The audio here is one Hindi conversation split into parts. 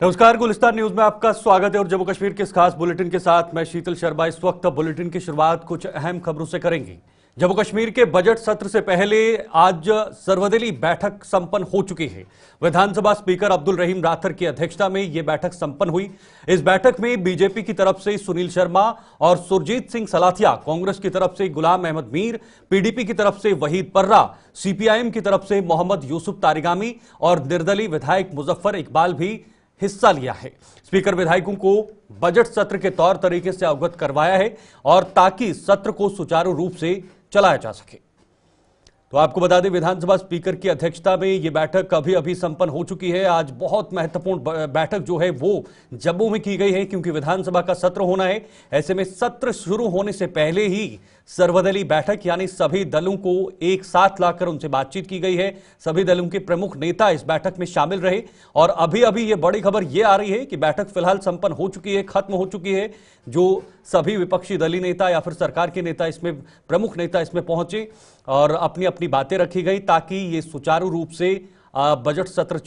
नमस्कार, गुलिस्तान न्यूज में आपका स्वागत है और जम्मू कश्मीर के इस खास बुलेटिन के साथ मैं शीतल शर्मा। इस वक्त बुलेटिन की शुरुआत कुछ अहम खबरों से करेंगे। जम्मू कश्मीर के बजट सत्र से पहले आज सर्वदलीय बैठक संपन्न हो चुकी है। विधानसभा स्पीकर अब्दुल रहीम राथर की अध्यक्षता में यह बैठक संपन्न हुई। इस बैठक में बीजेपी की तरफ से सुनील शर्मा और सुरजीत सिंह सलाथिया, कांग्रेस की तरफ से गुलाम अहमद मीर, पीडीपी की तरफ से वहीद पर्रा, सीपीआईएम की तरफ से मोहम्मद यूसुफ तारिगामी और निर्दलीय विधायक मुजफ्फर इकबाल भी हिस्सा लिया है। स्पीकर विधायकों को बजट सत्र के तौर तरीके से अवगत करवाया है और ताकि सत्र को सुचारू रूप से चलाया जा सके। तो आपको बता दें, विधानसभा स्पीकर की अध्यक्षता में यह बैठक अभी संपन्न हो चुकी है। आज बहुत महत्वपूर्ण बैठक जो है वो जम्मू में की गई है, क्योंकि विधानसभा का सत्र होना है। ऐसे में सत्र शुरू होने से पहले ही सर्वदलीय बैठक यानी सभी दलों को एक साथ लाकर उनसे बातचीत की गई है। सभी दलों के प्रमुख नेता इस बैठक में शामिल रहे और अभी ये बड़ी खबर ये आ रही है कि बैठक फिलहाल संपन्न हो चुकी है, खत्म हो चुकी है। जो सभी विपक्षी दलीय नेता या फिर सरकार के नेता इसमें प्रमुख नेता इसमें पहुंचे और अपनी अपनी बातें रखी गई ताकि ये सुचारू रूप से बजट सत्र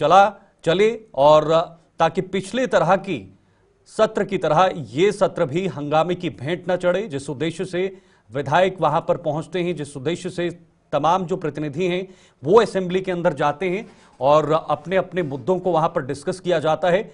चले और ताकि पिछले तरह की सत्र की तरह ये सत्र भी हंगामे की भेंट न चढ़े। जिस उद्देश्य से विधायक वहां पर पहुंचते हैं, जिस उद्देश्य से तमाम जो प्रतिनिधि हैं वो असेंबली के अंदर जाते हैं और अपने अपने मुद्दों को वहां पर डिस्कस किया जाता है,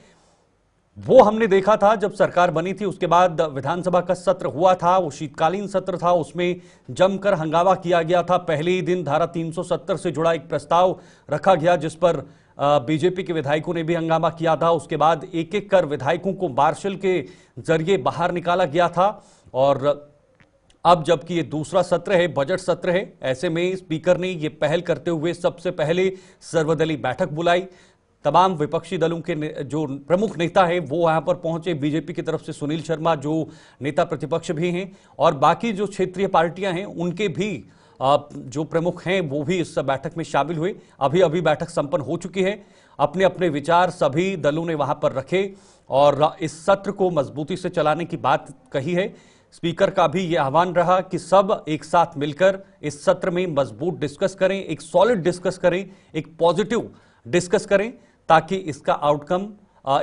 वो हमने देखा था जब सरकार बनी थी। उसके बाद विधानसभा का सत्र हुआ था, वो शीतकालीन सत्र था, उसमें जमकर हंगामा किया गया था। पहले ही दिन धारा 370 से जुड़ा एक प्रस्ताव रखा गया जिस पर बीजेपी के विधायकों ने भी हंगामा किया था। उसके बाद एक एक कर विधायकों को मार्शल के जरिए बाहर निकाला गया था और अब जबकि ये दूसरा सत्र है, बजट सत्र है, ऐसे में स्पीकर ने ये पहल करते हुए सबसे पहले सर्वदलीय बैठक बुलाई। तमाम विपक्षी दलों के जो प्रमुख नेता हैं वो वहां पर पहुंचे। बीजेपी की तरफ से सुनील शर्मा जो नेता प्रतिपक्ष भी हैं और बाकी जो क्षेत्रीय पार्टियां हैं उनके भी जो प्रमुख हैं वो भी इस बैठक में शामिल हुए। अभी बैठक संपन्न हो चुकी है। अपने अपने विचार सभी दलों ने वहां पर रखे और इस सत्र को मजबूती से चलाने की बात कही है। स्पीकर का भी यह आह्वान रहा कि सब एक साथ मिलकर इस सत्र में मजबूत डिस्कस करें, एक सॉलिड डिस्कस करें, एक पॉजिटिव डिस्कस करें ताकि इसका आउटकम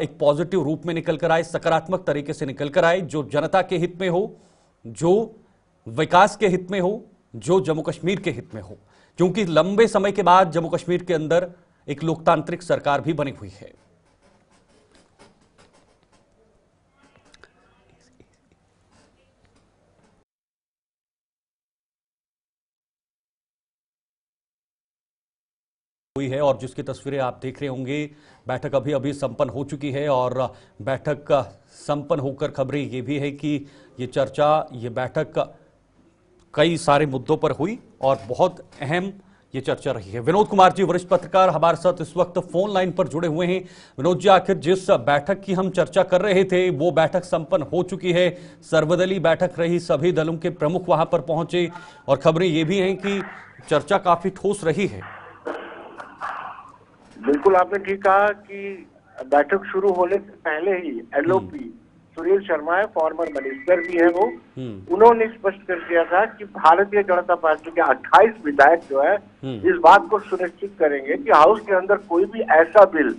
एक पॉजिटिव रूप में निकल कर आए, सकारात्मक तरीके से निकल कर आए, जो जनता के हित में हो, जो विकास के हित में हो, जो जम्मू कश्मीर के हित में हो, क्योंकि लंबे समय के बाद जम्मू कश्मीर के अंदर एक लोकतांत्रिक सरकार भी बनी हुई है। हुई है और जिसकी तस्वीरें आप देख रहे होंगे, बैठक अभी संपन्न हो चुकी है और बैठक संपन्न होकर खबरें ये भी है कि ये बैठक कई सारे मुद्दों पर हुई और बहुत अहम ये चर्चा रही है। विनोद कुमार जी, वरिष्ठ पत्रकार, हमारे साथ इस वक्त फोन लाइन पर जुड़े हुए हैं। विनोद जी, आखिर जिस बैठक की हम चर्चा कर रहे थे वो बैठक संपन्न हो चुकी है, सर्वदलीय बैठक रही, सभी दलों के प्रमुख वहां पर पहुंचे और खबरें ये भी हैं कि चर्चा काफी ठोस रही है। बिल्कुल, आपने ठीक कहा कि बैठक शुरू होने से पहले ही एलओपी सुनील शर्मा है, फॉर्मर मिनिस्टर भी है वो, उन्होंने स्पष्ट कर दिया था कि भारतीय जनता पार्टी के 28 विधायक जो है इस बात को सुनिश्चित करेंगे कि हाउस के अंदर कोई भी ऐसा बिल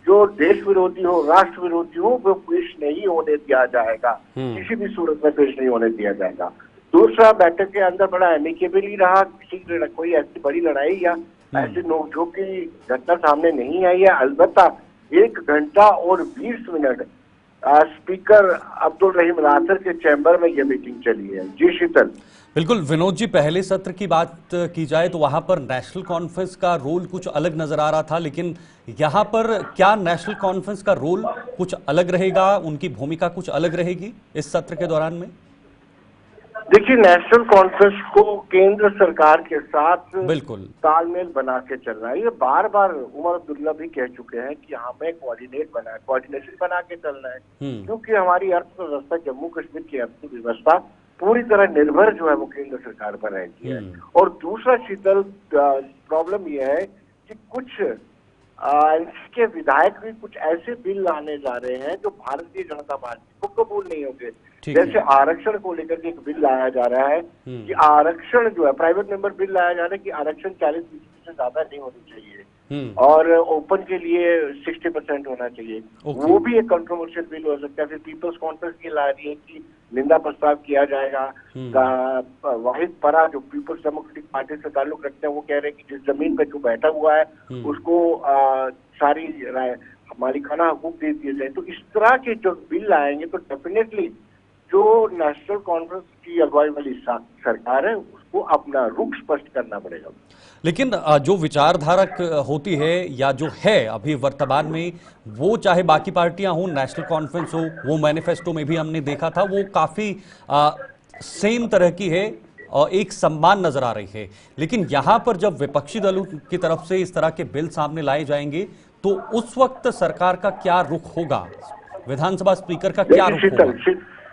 जो देश विरोधी हो, राष्ट्र विरोधी हो, वो पेश नहीं होने दिया जाएगा, किसी भी सूरत में पेश नहीं होने दिया जाएगा। दूसरा, बैठक के अंदर बड़ा एमिकेबली रहा, कोई ऐसी बड़ी लड़ाई या ऐसी नोकझोंक की घटना सामने नहीं आई है। अलबत्ता 1 घंटा और 20 मिनट स्पीकर अब्दुल रहीम राथर के चैम्बर में यह मीटिंग चली है। जी शीतल। बिल्कुल विनोद जी, पहले सत्र की बात की जाए तो वहां पर नेशनल कॉन्फ्रेंस का रोल कुछ अलग नजर आ रहा था, लेकिन यहां पर क्या नेशनल कॉन्फ्रेंस का रोल कुछ अलग रहेगा, उनकी भूमिका कुछ अलग रहेगी इस सत्र के दौरान में? देखिए, नेशनल कॉन्फ्रेंस को केंद्र सरकार के साथ बिल्कुल तालमेल बना के चल रहा है। ये बार बार उमर अब्दुल्ला भी कह चुके हैं कि हमें कोऑर्डिनेशन बना के चलना है, क्योंकि हमारी अर्थव्यवस्था, जम्मू कश्मीर की अर्थव्यवस्था पूरी तरह निर्भर जो है वो केंद्र सरकार पर रहती है। और दूसरा शीतल, प्रॉब्लम यह है कि कुछ के विधायक भी कुछ ऐसे बिल लाने जा रहे हैं जो भारतीय जनता पार्टी को कबूल नहीं होंगे। जैसे आरक्षण को लेकर के एक बिल लाया जा रहा है कि आरक्षण जो है, प्राइवेट मेंबर बिल लाया जा रहा है कि आरक्षण 40% से ज्यादा नहीं होनी चाहिए। और ओपन के लिए 60% होना चाहिए। वो भी एक कंट्रोवर्शियल बिल हो सकता है। फिर पीपल्स कॉन्फ्रेंस की ला रही है कि निंदा प्रस्ताव किया जाएगा। वाहिद परा जो पीपल्स डेमोक्रेटिक पार्टी से ताल्लुक रखते हैं वो कह रहे हैं कि जिस जमीन पे जो बैठा हुआ है उसको सारी मालिकाना हकूक दे दिए जाए। तो इस तरह के जो बिल आएंगे तो डेफिनेटली जो नेशनल कॉन्फ्रेंस की अगुवाई वाली सरकार है उसको अपना रुख स्पष्ट करना पड़ेगा। लेकिन जो विचारधारा होती है या जो है अभी वर्तमान में, वो चाहे बाकी पार्टियां हों, नेशनल कॉन्फ्रेंस हो, वो मैनिफेस्टो में भी हमने देखा था, वो काफी सेम तरह की है और एक सम्मान नजर आ रही है। लेकिन यहां पर जब विपक्षी दलों की तरफ से इस तरह के बिल सामने लाए जाएंगे तो उस वक्त सरकार का क्या रुख होगा, विधानसभा स्पीकर का क्या रुख होगा?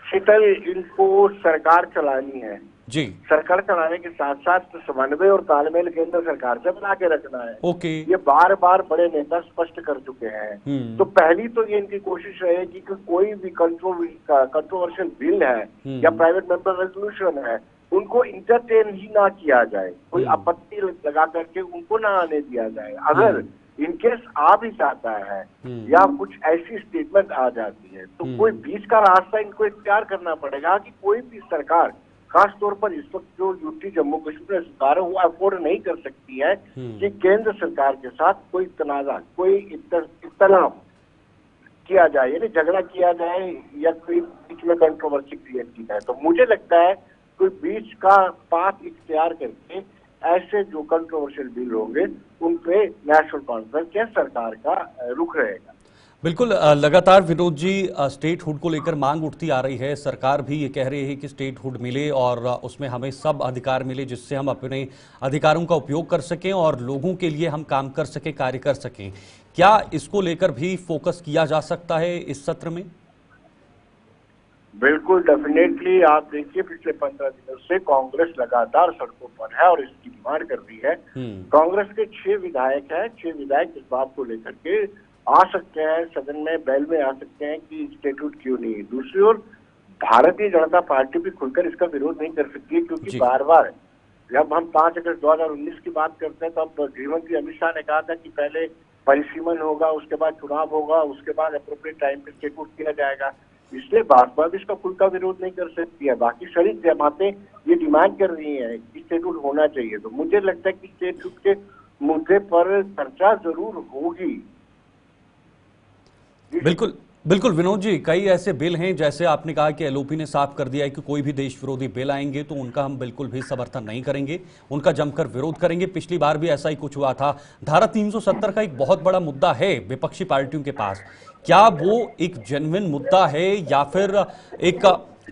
शीतल, इनको सरकार चलानी है जी। सरकार चलाने के साथ साथ समन्वय और तालमेल केंद्र सरकार से बना के रखना है। ओके। ये बार बार बड़े नेता स्पष्ट कर चुके हैं। तो पहली तो ये इनकी कोशिश रहेगी कि कोई भी कंट्रोवर्शियल बिल है या प्राइवेट मेंबर रेजोल्यूशन है उनको इंटरटेन ही ना किया जाए, कोई आपत्ति लगा करके उनको ना आने दिया जाए। अगर इनकेस आ भी जाता है या कुछ ऐसी स्टेटमेंट आ जाती है तो कोई बीच का रास्ता इनको इख्तियार करना पड़ेगा कि कोई भी सरकार, खास तौर पर इस वक्त जो यूटी जम्मू कश्मीर सरकार है वो अफोर्ड नहीं कर सकती है कि केंद्र सरकार के साथ कोई तनाजा, कोई इख्तलाफ किया जाए, यानी झगड़ा किया जाए या कोई बीच में कंट्रोवर्सी क्रिएट की जाए। तो मुझे लगता है कोई बीच का पाथ इख्तियार करके ऐसे जो कंट्रोवर्शियल बिल होंगे उन पे नेशनल कॉन्फ्रेंस या सरकार का रुख रहेगा। बिल्कुल, लगातार विनोद जी स्टेट हुड को लेकर मांग उठती आ रही है। सरकार भी ये कह रही है कि स्टेट हुड मिले और उसमें हमें सब अधिकार मिले जिससे हम अपने अधिकारों का उपयोग कर सकें और लोगों के लिए हम काम कर सकें, कार्य कर सकें। क्या इसको लेकर भी फोकस किया जा सकता है इस सत्र में? बिल्कुल, डेफिनेटली। आप देखिए पिछले 15 दिनों से कांग्रेस लगातार सड़कों पर है और इसकी डिमांड कर रही है। कांग्रेस के 6 विधायक हैं, 6 विधायक इस बात को लेकर के आ सकते हैं सदन में, बैल में आ सकते हैं कि स्टेटूट क्यों नहीं। दूसरी ओर भारतीय जनता पार्टी भी खुलकर इसका विरोध नहीं कर सकती है क्योंकि बार बार जब हम 5 अगस्त 2019 की बात करते हैं तब गृहमंत्री अमित शाह ने कहा था कि पहले परिसीमन होगा, उसके बाद चुनाव होगा, उसके बाद अप्रोप्रिएट टाइम पे स्टेटूट किया जाएगा। इसलिए भाजपा भी इसका खुल का विरोध नहीं कर सकती है। बाकी शरीक जमातें ये डिमांड कर रही हैं कि स्टेटूट होना चाहिए। तो मुझे लगता है कि स्टेटूट के मुद्दे पर चर्चा जरूर होगी। बिल्कुल बिल्कुल विनोद जी, कई ऐसे बिल हैं जैसे आपने कहा कि एलओपी ने साफ कर दिया है कि कोई भी देश विरोधी बिल आएंगे तो उनका हम बिल्कुल भी समर्थन नहीं करेंगे, उनका जमकर विरोध करेंगे। पिछली बार भी ऐसा ही कुछ हुआ था। धारा 370 का एक बहुत बड़ा मुद्दा है विपक्षी पार्टियों के पास। क्या वो एक जेन्युइन मुद्दा है या फिर एक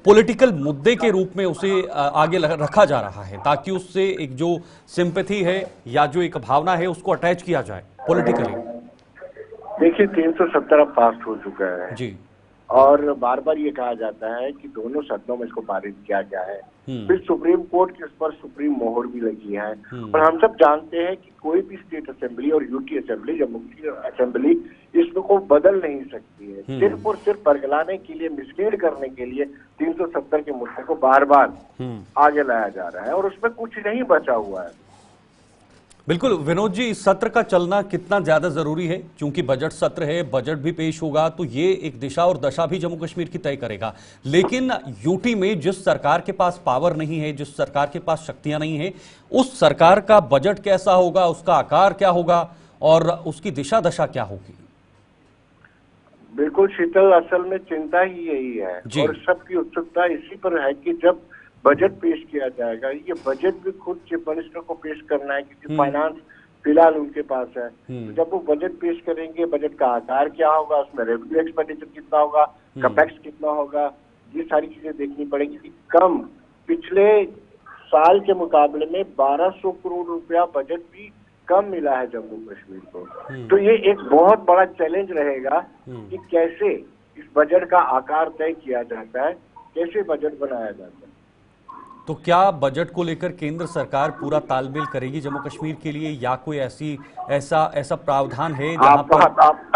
पॉलिटिकल मुद्दे के रूप में उसे आगे रखा जा रहा है ताकि उससे एक जो सिंपैथी है या जो एक भावना है उसको अटैच किया जाए पॉलिटिकली? देखिए 370 अब पास हो चुका है जी, और बार बार ये कहा जाता है कि दोनों सदनों में इसको पारित किया गया है। फिर सुप्रीम कोर्ट की इस पर सुप्रीम मोहर भी लगी है। और हम सब जानते हैं कि कोई भी स्टेट असेंबली और UT assembly, Jammu Kashmir assembly इसको बदल नहीं सकती है। सिर्फ और सिर्फ बरगलाने के लिए, मिसलीड करने के लिए 370 के मुद्दे को बार बार आगे लाया जा रहा है और उसमें कुछ नहीं बचा हुआ है। बिल्कुल विनोद जी, इस सत्र का चलना कितना ज्यादा जरूरी है? क्योंकि बजट सत्र है, बजट भी पेश होगा तो ये एक दिशा और दशा भी जम्मू कश्मीर की तय करेगा। लेकिन यूटी में जिस सरकार के पास पावर नहीं है, जिस सरकार के पास शक्तियां नहीं है, उस सरकार का बजट कैसा होगा, उसका आकार क्या होगा और उसकी दिशा दशा क्या होगी? बिल्कुल शीतल, असल में चिंता ही यही है और सबकी उत्सुकता इसी पर है कि जब बजट पेश किया जाएगा, ये बजट भी खुद चीफ मिनिस्टर को पेश करना है क्योंकि फाइनेंस फिलहाल उनके पास है। तो जब वो बजट पेश करेंगे, बजट का आकार क्या होगा, उसमें रेवेन्यू एक्सपेंडिचर कितना होगा, कैपेक्स कितना होगा, ये सारी चीजें देखनी पड़ेगी। कम पिछले साल के मुकाबले में 1200 करोड़ रुपया बजट भी कम मिला है जम्मू कश्मीर को। तो ये एक बहुत बड़ा चैलेंज रहेगा कि कैसे इस बजट का आकार तय किया जाता है, कैसे बजट बनाया जाता है। तो क्या बजट को लेकर केंद्र सरकार पूरा तालमेल करेगी जम्मू कश्मीर के लिए या कोई ऐसा प्रावधान है जहां पर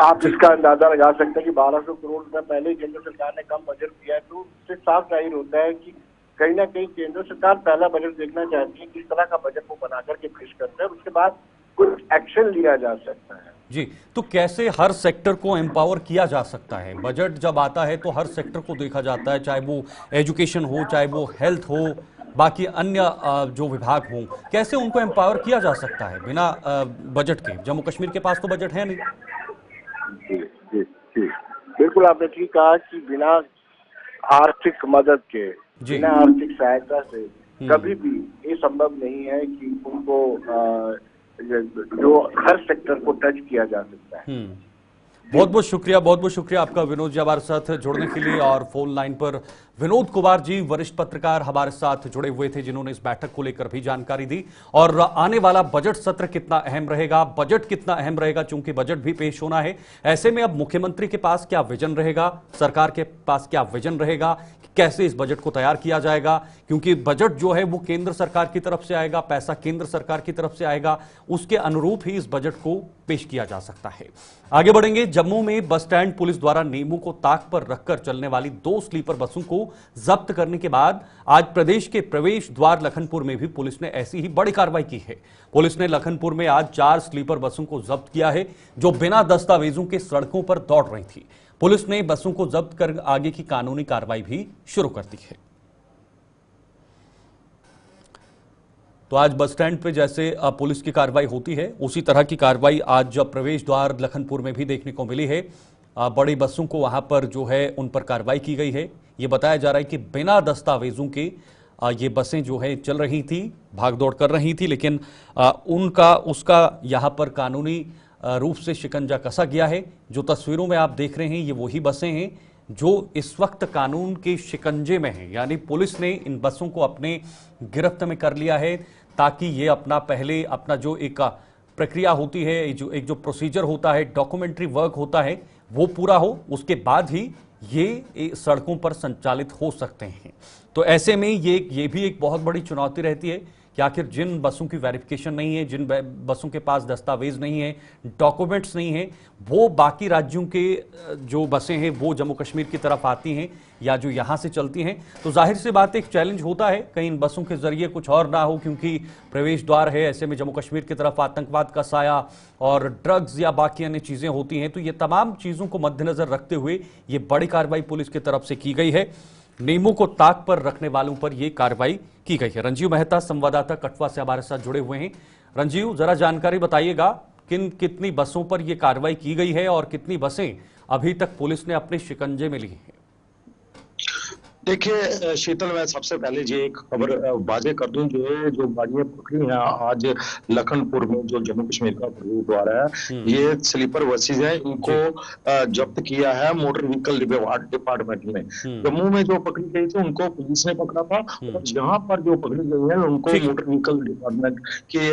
आप इसका अंदाजा लगा सकते हैं कि 1200 करोड़ रुपए पहले केंद्र सरकार ने कम बजट दिया है, तो उससे साफ जाहिर होता है कि कहीं ना कहीं केंद्र सरकार पहला बजट देखना चाहती है, किस तरह का बजट वो बना करके पेश करते हैं। उसके बाद कुछ एक्शन लिया जा सकता है। जी, तो कैसे हर सेक्टर को एम्पावर किया जा सकता है? बजट जब आता है तो हर सेक्टर को देखा जाता है, चाहे वो एजुकेशन हो, चाहे वो हेल्थ हो, बाकी अन्य जो विभाग हों, कैसे उनको एम्पावर किया जा सकता है बिना बजट के? जम्मू कश्मीर के पास तो बजट है नहीं। जी जी जी, बिल्कुल आपने ठीक कहा कि बिना आर्थिक मदद के, बिना आर्थिक सहायता से कभी भी ये संभव नहीं है कि उनको जो हर सेक्टर को टच किया जा सकता है। बहुत बहुत शुक्रिया आपका विनोद जी हमारे साथ जुड़ने के लिए। और फोन लाइन पर विनोद कुमार जी, वरिष्ठ पत्रकार, हमारे साथ जुड़े हुए थे, जिन्होंने इस बैठक को लेकर भी जानकारी दी। और आने वाला बजट सत्र कितना अहम रहेगा, बजट कितना अहम रहेगा, चूंकि बजट भी पेश होना है, ऐसे में अब मुख्यमंत्री के पास क्या विजन रहेगा, सरकार के पास क्या विजन रहेगा, कैसे इस बजट को तैयार किया जाएगा, क्योंकि बजट जो है वो केंद्र सरकार की तरफ से आएगा, पैसा केंद्र सरकार की तरफ से आएगा, उसके अनुरूप ही इस बजट को पेश किया जा सकता है। आगे बढ़ेंगे। जम्मू में बस स्टैंड पुलिस द्वारा नींबू को ताक पर रखकर चलने वाली 2 स्लीपर बसों को जब्त करने के बाद आज प्रदेश के प्रवेश द्वार लखनपुर में भी पुलिस ने ऐसी ही बड़ी कार्रवाई की है। पुलिस ने लखनपुर में आज 4 स्लीपर बसों को जब्त किया है, जो बिना दस्तावेजों के सड़कों पर दौड़ रही थी। पुलिस ने बसों को जब्त कर आगे की कानूनी कार्रवाई भी शुरू कर दी है। तो आज बस स्टैंड पे जैसे पुलिस की कार्रवाई होती है, उसी तरह की कार्रवाई आज प्रवेश द्वार लखनपुर में भी देखने को मिली है। बड़ी बसों को वहां पर जो है उन पर कार्रवाई की गई है। ये बताया जा रहा है कि बिना दस्तावेजों के ये बसें जो है चल रही थी, भागदौड़ कर रही थी, लेकिन उसका यहां पर कानूनी रूप से शिकंजा कसा गया है। जो तस्वीरों में आप देख रहे हैं, ये वही बसें हैं जो इस वक्त कानून के शिकंजे में हैं। यानी पुलिस ने इन बसों को अपने गिरफ्त में कर लिया है, ताकि ये अपना जो एक प्रक्रिया होती है, एक जो प्रोसीजर होता है, डॉक्यूमेंट्री वर्क होता है, वो पूरा हो, उसके बाद ही ये सड़कों पर संचालित हो सकते हैं। तो ऐसे में ये भी एक बहुत बड़ी चुनौती रहती है कि आखिर जिन बसों की वेरिफिकेशन नहीं है, जिन बसों के पास दस्तावेज नहीं है, डॉक्यूमेंट्स नहीं है, वो बाकी राज्यों के जो बसें हैं वो जम्मू कश्मीर की तरफ आती हैं या जो यहाँ से चलती हैं, तो जाहिर सी बात एक चैलेंज होता है कहीं इन बसों के जरिए कुछ और ना हो, क्योंकि प्रवेश द्वार है। ऐसे में जम्मू कश्मीर की तरफ आतंकवाद का साया और ड्रग्स या बाकी अन्य चीजें होती हैं। तो ये तमाम चीजों को मद्देनजर रखते हुए ये बड़ी कार्रवाई पुलिस की तरफ से की गई है। नींबू को ताक पर रखने वालों पर यह कार्रवाई की गई है। रंजीव मेहता संवाददाता कठुआ से हमारे साथ जुड़े हुए हैं। रंजीव, जरा जानकारी बताइएगा, कितनी बसों पर यह कार्रवाई की गई है और कितनी बसें अभी तक पुलिस ने अपने शिकंजे में ली हैं? देखिए शीतल, मैं सबसे पहले ये एक खबर वाजे कर दूं, जो गाड़ियां पकड़ी हैं आज लखनपुर में, जो जम्मू कश्मीर का प्रवेश द्वार है, ये स्लीपर बसेज है। इनको जब्त किया है मोटर व्हीकल डिपार्टमेंट में। जम्मू में जो पकड़ी गई थी उनको पुलिस ने पकड़ा था, और यहाँ पर जो पकड़ी गई है उनको मोटर व्हीकल डिपार्टमेंट के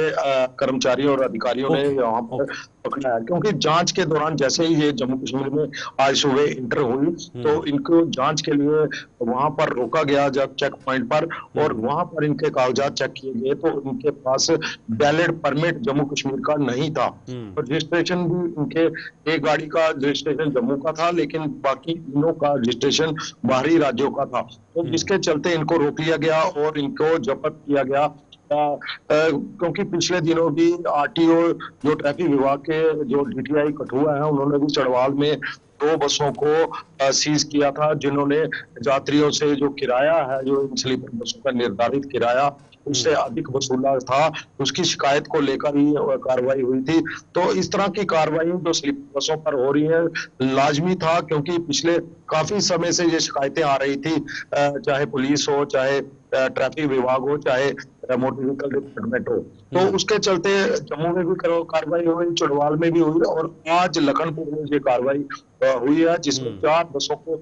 कर्मचारियों और अधिकारियों ने यहाँ पर पकड़ा है। क्योंकि जांच के दौरान जैसे ही ये जम्मू कश्मीर में आज सुबह इंटर हुई, तो इनको जांच के लिए वहां पर रोका गया जब चेक पॉइंट पर, और वहां पर इनके कागजात चेक किए गए तो इनके पास वैलिड परमिट जम्मू कश्मीर का नहीं था। रजिस्ट्रेशन भी इनके, एक गाड़ी का रजिस्ट्रेशन जम्मू का था, लेकिन बाकी तीनों का रजिस्ट्रेशन बाहरी राज्यों का था। तो जिसके चलते इनको रोक लिया गया और इनको जब्त किया गया। क्योंकि पिछले दिनों भी आरटीओ, जो ट्रैफिक विभाग के जो डीटीआई कठुआ है, उन्होंने भी चढ़वाल में 2 बसों को सीज किया था, जिन्होंने यात्रियों से जो किराया है, जो इन स्लीपर बसों का निर्धारित किराया उससे अधिक वसूला था, उसकी शिकायत को लेकर ही कार्रवाई हुई थी। तो इस तरह की कार्रवाई जो स्लीपर बसों पर हो रही है लाजमी था, क्योंकि पिछले काफी समय से ये शिकायतें आ रही थी, चाहे पुलिस हो, चाहे ट्रैफिक विभाग हो, चाहे मोटर व्हीकल डिपार्टमेंट हो। तो उसके चलते जम्मू में भी कार्रवाई हुई, चढ़वाल में भी हुई, और आज लखनपुर में ये कार्रवाई हुई है, जिसमें 4 बसों को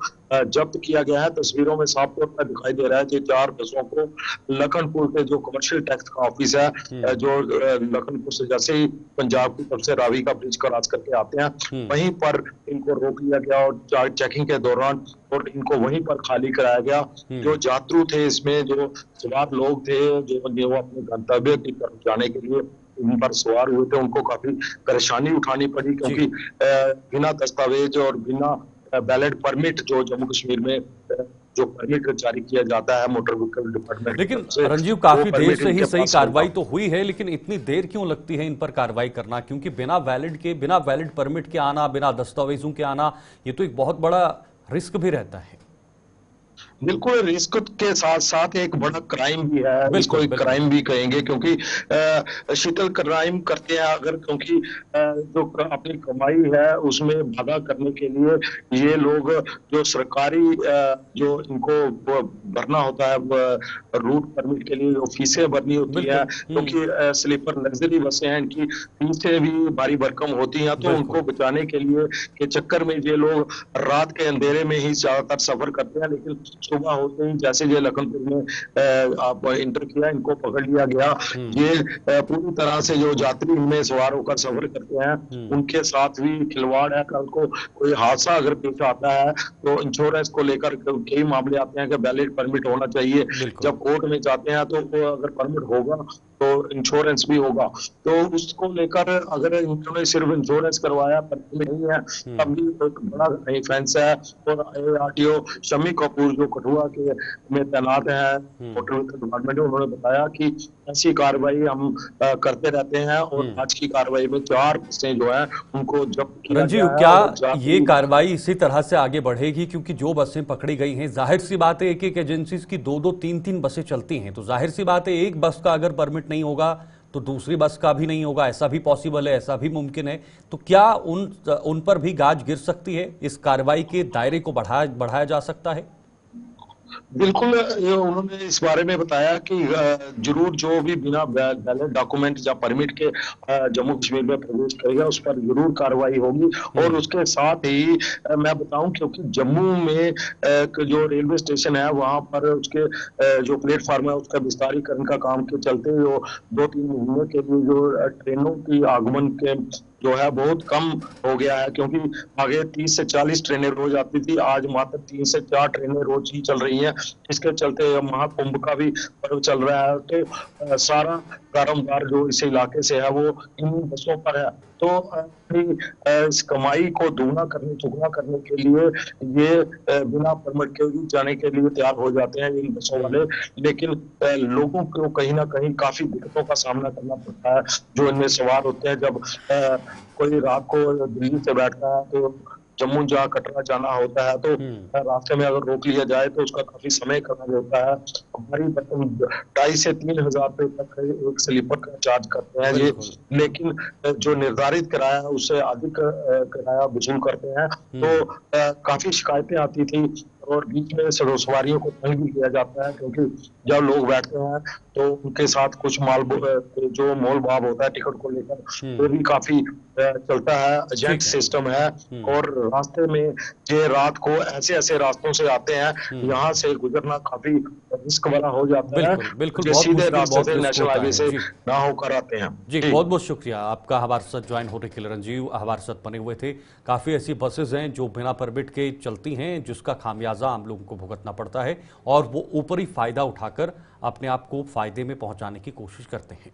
जब्त किया गया है। तस्वीरों में साफ तौर पर दिखाई दे रहा है कि 4 बसों को लखनपुर के जो कमर्शियल टैक्स का ऑफिस है, जो लखनपुर से जैसे ही पंजाब की तरफ से रावी का ब्रिज क्रॉस करके आते हैं, वहीं पर इनको रोक लिया गया और चेकिंग के दौरान और इनको वहीं पर खाली कराया गया। जो यात्रु थे इसमें, जो सवार लोग थे, जो अपने गंतव्य की तरफ जाने के लिए इन पर सवार हुए थे, उनको काफी परेशानी उठानी पड़ी, क्योंकि बिना दस्तावेज और बिना वैलिड परमिट जो जम्मू कश्मीर में जो परमिट जारी किया जाता है मोटर व्हीकल डिपार्टमेंट की लेकिन तरफ से, रंजीव, वो काफी देर परमिट से ही इनके सही पास कार्रवाई होगा। तो हुई है, लेकिन इतनी देर क्यों लगती है इन पर कार्रवाई करना? क्योंकि बिना वैलिड परमिट के आना, बिना दस्तावेजों के आना, ये तो एक बहुत बड़ा रिस्क भी रहता है। बिल्कुल, रिस्क के साथ साथ एक बड़ा क्राइम भी है, इसको बिल्कुल एक बिल्कुल। क्राइम भी कहेंगे, क्योंकि शीतल क्राइम करते हैं अगर, क्योंकि जो अपनी कमाई है उसमें भागा करने के लिए ये लोग जो सरकारी जो इनको वो भरना होता है रूट परमिट के लिए जो फीसें भरनी होती है, बिल्कुल। क्योंकि स्लीपर लग्जरी बसें हैं, इनकी फीसें भी भारी भरकम होती हैं, तो उनको बिल्कुल। बचाने के लिए के चक्कर में ये लोग रात के अंधेरे में ही ज्यादातर सफर करते हैं, लेकिन सुबह होते ही जैसे ये लखनपुर में आप इंटर किया, इनको पकड़ लिया गया। ये पूरी तरह से जो यात्री इनमें सवार होकर सफर करते हैं उनके साथ भी खिलवाड़ है। कल को कोई हादसा अगर पेश आता है तो इंश्योरेंस को लेकर कई मामले आते हैं कि वैलिड परमिट होना चाहिए। बिल्कुल। जब कोर्ट में जाते हैं तो अगर परमिट होगा तो इंश्योरेंस भी होगा, तो उसको लेकर अगर इन्होंने सिर्फ इंश्योरेंस करवाया, परमिट नहीं है, तब भी एक बड़ा ऑफेंस है। और ARTO शम्मी कपूर जो कठुआ के में तैनात है मोटर व्हीकल डिपार्टमेंट, उन्होंने बताया कि ऐसी कार्रवाई हम करते रहते हैं, और आज की कार्रवाई में 4 बसें जो है उनको जब्त किया रंजीव, गया है। क्या और ये यात्री कार्रवाई इसी तरह से आगे बढ़ेगी? क्योंकि जो बसें पकड़ी गई हैं, जाहिर सी बात है एक एक एजेंसी की दो दो तीन तीन बसें चलती हैं, तो जाहिर सी बात है एक बस का अगर परमिट नहीं होगा तो दूसरी बस का भी नहीं होगा। ऐसा भी पॉसिबल है, ऐसा भी मुमकिन है। तो क्या उन पर भी गाज गिर सकती है? इस कार्रवाई के दायरे को बढ़ाया जा सकता है? बिल्कुल, ये उन्होंने इस बारे में बताया कि जरूर जो भी बिना वैलिड डॉक्यूमेंट या परमिट के जम्मू कश्मीर में प्रवेश करेगा उस पर जरूर कार्रवाई होगी। और उसके साथ ही मैं बताऊं, क्योंकि जम्मू में जो रेलवे स्टेशन है वहां पर उसके जो प्लेटफार्म है उसका विस्तारीकरण का काम के चलते जो 2-3 महीने के लिए जो ट्रेनों की आगमन के जो है बहुत कम हो गया है, क्योंकि आगे 30 से 40 ट्रेनें रोज आती थी, आज मात्र 3 से 4 ट्रेनें रोज ही चल रही हैं। इसके चलते महाकुंभ का भी पर्व चल रहा है, तो सारा कारोबार जो इस इलाके से है वो इन बसों पर है। तो अपनी इस कमाई को दुगना करने चुगना करने के लिए ये बिना परमिट के भी जाने के लिए तैयार हो जाते हैं इन बसों वाले। लेकिन लोगों को कहीं ना कहीं काफी दिक्कतों का सामना करना पड़ता है जो इनमें सवार होते हैं। जब कोई रात को दिल्ली से बैठता है तो जम्मू जहाँ कटरा जाना होता है, तो रास्ते में अगर रोक लिया जाए तो उसका काफी समय खराब होता है। हमारी रकम 2,500 से 3,000 रुपए तक एक स्लीपर का चार्ज करते हैं ये, बिल्कुल। लेकिन जो निर्धारित किराया है उससे अधिक किराया वसूल करते हैं। तो काफी शिकायतें आती थी, और बीच में सवारियों को तंग भी किया जाता है, क्योंकि जब लोग बैठते हैं तो उनके साथ कुछ जो मोल भाव होता है टिकट को लेकर वो भी काफी चलता है। एजेंट ठीक है। सिस्टम है, और रास्ते में ये रात को ऐसे ऐसे रास्तों से आते हैं, यहाँ से गुजरना काफी रिस्क वाला हो जाता है। बिल्कुल बिल्कुल, ये बहुत सीधे मुश्किल, रास्ते बहुत से रिस्क नेशनल होता हाईवे है से जी। ना होकर आते हैं जी, जी। बहुत बहुत शुक्रिया आपका हमारे साथ ज्वाइन होने के लिए। रंजीव हमारे साथ बने हुए थे। काफ़ी ऐसी बसेज हैं जो बिना परमिट के चलती हैं, जिसका खामियाजा आम लोगों को भुगतना पड़ता है, और वो ऊपरी फायदा उठाकर अपने आप को फायदे में पहुंचाने की कोशिश करते हैं।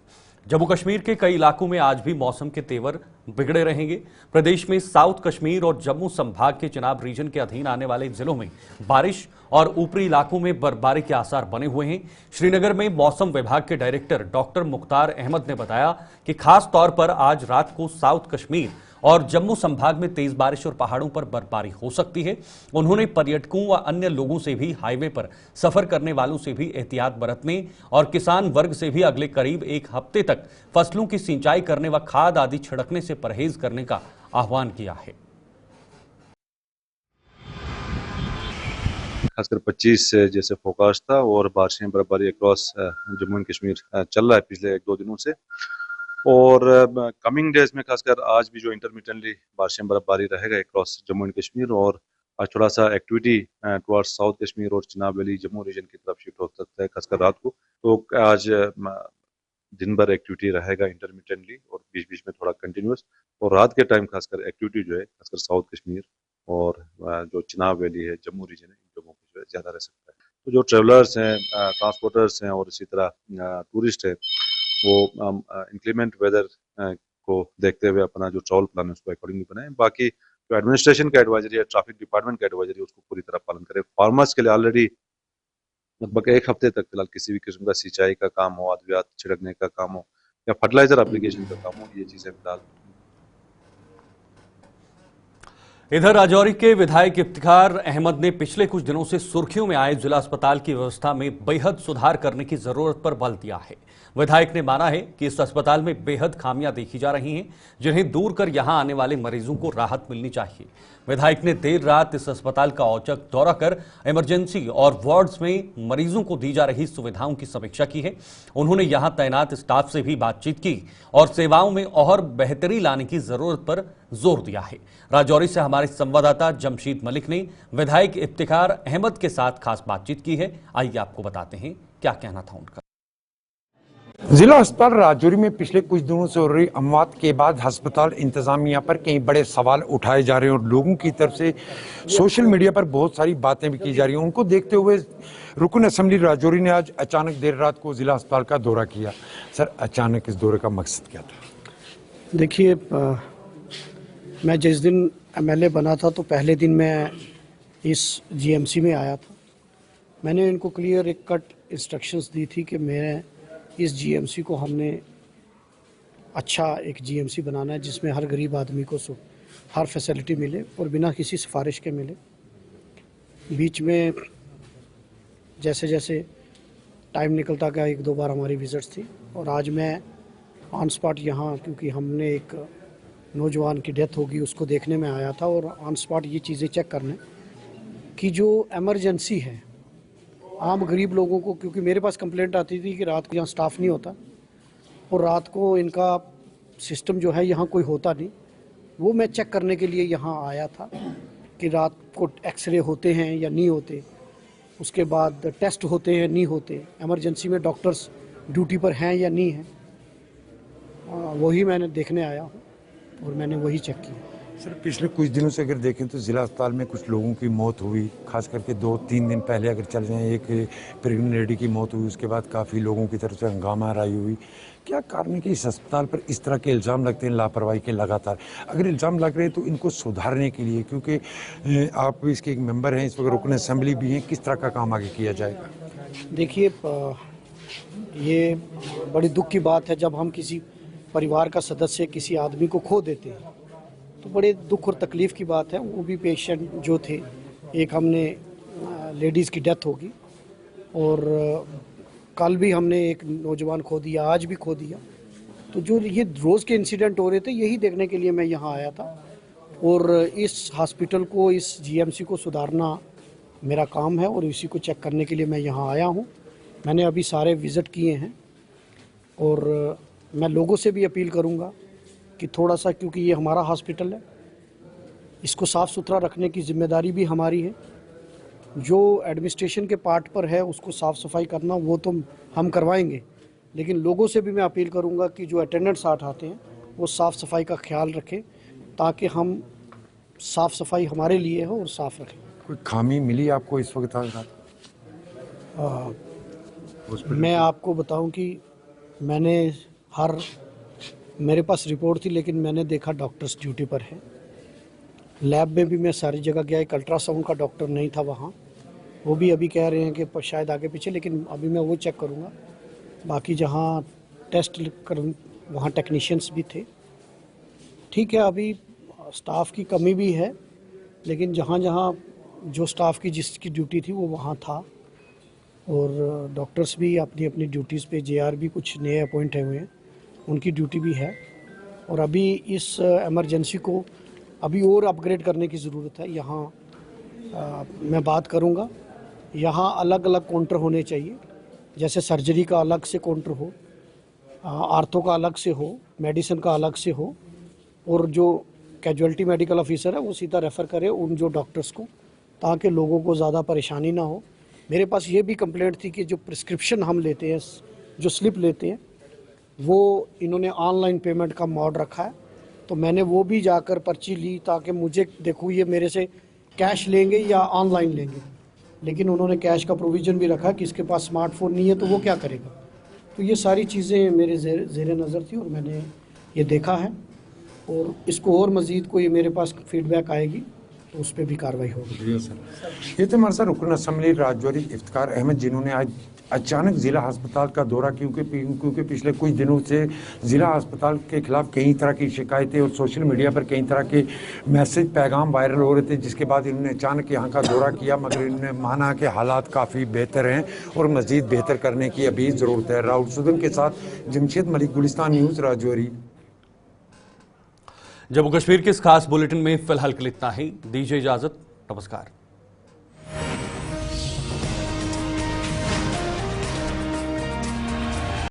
जम्मू कश्मीर के कई इलाकों में आज भी मौसम के तेवर बिगड़े रहेंगे। प्रदेश में साउथ कश्मीर और जम्मू संभाग के चिनाब रीजन के अधीन आने वाले जिलों में बारिश और ऊपरी इलाकों में बर्फबारी के आसार बने हुए हैं। श्रीनगर में मौसम विभाग के डायरेक्टर डॉक्टर मुख्तार अहमद ने बताया कि खास तौर पर आज रात को साउथ कश्मीर और जम्मू संभाग में तेज बारिश और पहाड़ों पर बर्फबारी हो सकती है। उन्होंने पर्यटकों व अन्य लोगों से भी हाईवे पर सफर करने वालों से भी एहतियात बरतने और किसान वर्ग से भी अगले करीब एक हफ्ते तक फसलों की सिंचाई करने व खाद आदि छिड़कने से परहेज करने का आह्वान किया है। खासकर 25 से जैसे फोकास्ट था, और बारिशें बर्फबारी अक्रॉस जम्मू एंड कश्मीर चल रहा है पिछले 1-2 दिनों से। और कमिंग डेज में खासकर आज भी जो इंटरमिटेंटली बारिशें बर्फबारी रहेगा अक्रॉस जम्मू एंड कश्मीर, और आज थोड़ा सा एक्टिविटी टुवर्ड्स साउथ कश्मीर और चिनाब वैली जम्मू रीजन की तरफ शिफ्ट हो सकता है खासकर रात को। तो आज दिन भर एक्टिविटी रहेगा इंटरमिटेंटली और बीच बीच में थोड़ा कंटिन्यूस, और रात के टाइम खासकर एक्टिविटी जो है खासकर साउथ कश्मीर और जो चिनाब वैली है जम्मू रीजन है, इन जगहों पे जो है ज्यादा रह सकता है। तो जो ट्रेवलर्स हैं, ट्रांसपोर्टर्स हैं और इसी तरह टूरिस्ट है, वो इंक्लीमेंट वेदर को देखते हुए अपना जो ट्रैवल प्लान है उसको अकॉर्डिंगली बनाएं। बाकी जो एडमिनिस्ट्रेशन का एडवाइजरी है, ट्रैफिक डिपार्टमेंट का एडवाइजरी है, उसको पूरी तरह पालन करें। फार्मर्स के लिए ऑलरेडी लगभग 1 हफ्ते तक फिलहाल किसी भी किस्म का सिंचाई का काम हो, अद्वियात छिड़कने का काम हो या फर्टिलाइजर एप्लीकेशन का काम हो, ये चीजें फिलहाल। इधर राजौरी के विधायक इफ्तिखार अहमद ने पिछले कुछ दिनों से सुर्खियों में आए जिला अस्पताल की व्यवस्था में बेहद सुधार करने की जरूरत पर बल दिया है। विधायक ने माना है कि इस अस्पताल में बेहद खामियां देखी जा रही हैं, जिन्हें दूर कर यहां आने वाले मरीजों को राहत मिलनी चाहिए। विधायक ने देर रात इस अस्पताल का औचक दौरा कर इमरजेंसी और वार्ड्स में मरीजों को दी जा रही सुविधाओं की समीक्षा की है। उन्होंने यहां तैनात स्टाफ से भी बातचीत की और सेवाओं में और बेहतरी लाने की जरूरत पर जोर दिया है। राजौरी से हमारे संवाददाता जमशीद मलिक ने विधायक इफ्तिखार अहमद के साथ खास बातचीत की है। आइए आपको बताते हैं क्या कहना था उनका। जिला अस्पताल राजौरी में पिछले कुछ दिनों से हो रही अमवात के बाद अस्पताल इंतजामिया पर कई बड़े सवाल उठाए जा रहे हैं और लोगों की तरफ से सोशल मीडिया पर बहुत सारी बातें भी की जा रही हैं। उनको देखते हुए रुकन असेंबली राजौरी ने आज अचानक देर रात को जिला अस्पताल का दौरा किया। सर, अचानक इस दौरे का मकसद क्या था? देखिए, मैं जिस दिन MLA बना था तो पहले दिन मैं इस GMC में आया था। मैंने इनको क्लियर एक कट इंस्ट्रक्शंस दी थी कि मैं इस GMC को हमने अच्छा एक GMC बनाना है जिसमें हर गरीब आदमी को हर फैसिलिटी मिले और बिना किसी सिफारिश के मिले। बीच में जैसे जैसे टाइम निकलता गया, 1-2 बार हमारी विजिट्स थी और आज मैं ऑन स्पॉट यहाँ, क्योंकि हमने एक नौजवान की डेथ होगी उसको देखने में आया था और ऑन स्पॉट ये चीज़ें चेक करने कि जो एमरजेंसी है आम गरीब लोगों को, क्योंकि मेरे पास कंप्लेंट आती थी कि रात को यहाँ स्टाफ नहीं होता और रात को इनका सिस्टम जो है यहाँ कोई होता नहीं। वो मैं चेक करने के लिए यहाँ आया था कि रात को एक्सरे होते हैं या नहीं होते, उसके बाद टेस्ट होते हैं नहीं होते, एमरजेंसी में डॉक्टर्स ड्यूटी पर हैं या नहीं हैं। वही मैंने देखने आया हूँ और मैंने वही चेक किया। सर, पिछले कुछ दिनों से अगर देखें तो जिला अस्पताल में कुछ लोगों की मौत हुई, खास करके 2-3 दिन पहले अगर चल जाएं, एक प्रेग्नेंट लेडी की मौत हुई, उसके बाद काफ़ी लोगों की तरफ से हंगामा राई हुई। क्या कारण है कि इस अस्पताल पर इस तरह के इल्ज़ाम लगते हैं लापरवाही के लगातार? अगर इल्ज़ाम लग रहे हैं तो इनको सुधारने के लिए, क्योंकि आप इसके एक मेंबर हैं, इस वक्त रुकन असेंबली भी हैं, किस तरह का काम आगे किया जाएगा? देखिए, ये बड़ी दुख की बात है जब हम किसी परिवार का सदस्य किसी आदमी को खो देते हैं, तो बड़े दुख और तकलीफ़ की बात है। वो भी पेशेंट जो थे, एक हमने लेडीज़ की डेथ होगी और कल भी हमने एक नौजवान खो दिया, आज भी खो दिया। तो जो ये रोज़ के इंसिडेंट हो रहे थे, यही देखने के लिए मैं यहाँ आया था और इस हॉस्पिटल को, इस GMC को सुधारना मेरा काम है और इसी को चेक करने के लिए मैं यहाँ आया हूँ। मैंने अभी सारे विज़िट किए हैं और मैं लोगों से भी अपील करूँगा कि थोड़ा सा, क्योंकि ये हमारा हॉस्पिटल है, इसको साफ़ सुथरा रखने की जिम्मेदारी भी हमारी है। जो एडमिनिस्ट्रेशन के पार्ट पर है उसको साफ़ सफाई करना वो तो हम करवाएंगे, लेकिन लोगों से भी मैं अपील करूंगा कि जो अटेंडेंट्स आते हैं वो साफ़ सफाई का ख्याल रखें, ताकि हम साफ़ सफाई हमारे लिए हो और साफ़ रखें। कोई खामी मिली आपको इस वक्त? मैं आपको बताऊं कि मेरे पास रिपोर्ट थी, लेकिन मैंने देखा डॉक्टर्स ड्यूटी पर है। लैब में भी मैं सारी जगह गया, एक अल्ट्रासाउंड का डॉक्टर नहीं था वहाँ, वो भी अभी कह रहे हैं कि शायद आगे पीछे, लेकिन अभी मैं वो चेक करूँगा। बाकी जहाँ टेस्ट करूँ वहाँ टेक्नीशियंस भी थे। ठीक है, अभी स्टाफ की कमी भी है, लेकिन जहाँ जहाँ जो स्टाफ की जिसकी ड्यूटी थी वो वहाँ था और डॉक्टर्स भी अपनी अपनी ड्यूटीज़ पे, JR भी कुछ नए अपॉइंट हुए हैं, उनकी ड्यूटी भी है। और अभी इस एमरजेंसी को अभी और अपग्रेड करने की ज़रूरत है। यहाँ मैं बात करूँगा, यहाँ अलग अलग काउंटर होने चाहिए, जैसे सर्जरी का अलग से काउंटर हो, आर्थो का अलग से हो, मेडिसिन का अलग से हो, और जो कैजुअल्टी मेडिकल ऑफिसर है वो सीधा रेफ़र करे उन जो डॉक्टर्स को, ताकि लोगों को ज़्यादा परेशानी ना हो। मेरे पास ये भी कंप्लेंट थी कि जो प्रिस्क्रिप्शन हम लेते हैं, जो स्लिप लेते हैं, वो इन्होंने ऑनलाइन पेमेंट का मोड रखा है, तो मैंने वो भी जाकर पर्ची ली ताकि मुझे देखूँ ये मेरे से कैश लेंगे या ऑनलाइन लेंगे, लेकिन उन्होंने कैश का प्रोविज़न भी रखा। किसके पास स्मार्टफोन नहीं है तो वो क्या करेगा। तो ये सारी चीज़ें मेरे ज़ेरे नज़र थी और मैंने ये देखा है और इसको और मज़ीद कोई मेरे पास फीडबैक आएगी तो उस पर भी कार्रवाई होगी। जी सर। ये तो हमारे साथ रुकन असम्बली राजौरी इफ्तिकार अहमद, जिन्होंने आज अचानक ज़िला अस्पताल का दौरा क्योंकि पिछले कुछ दिनों से ज़िला अस्पताल के खिलाफ कई तरह की शिकायतें और सोशल मीडिया पर कई तरह के मैसेज पैगाम वायरल हो रहे थे, जिसके बाद इन्होंने अचानक यहाँ का दौरा किया, मगर इन्होंने माना कि हालात काफ़ी बेहतर हैं और मज़ीद बेहतर करने की अभी ज़रूरत है। राहुल सुदन के साथ जमशेद मलिक, गुलिस्तान न्यूज़, राजौरी। जम्मू कश्मीर के इस खास बुलेटिन में फिलहाल के लिए इतना ही। दीजिए इजाजत, नमस्कार।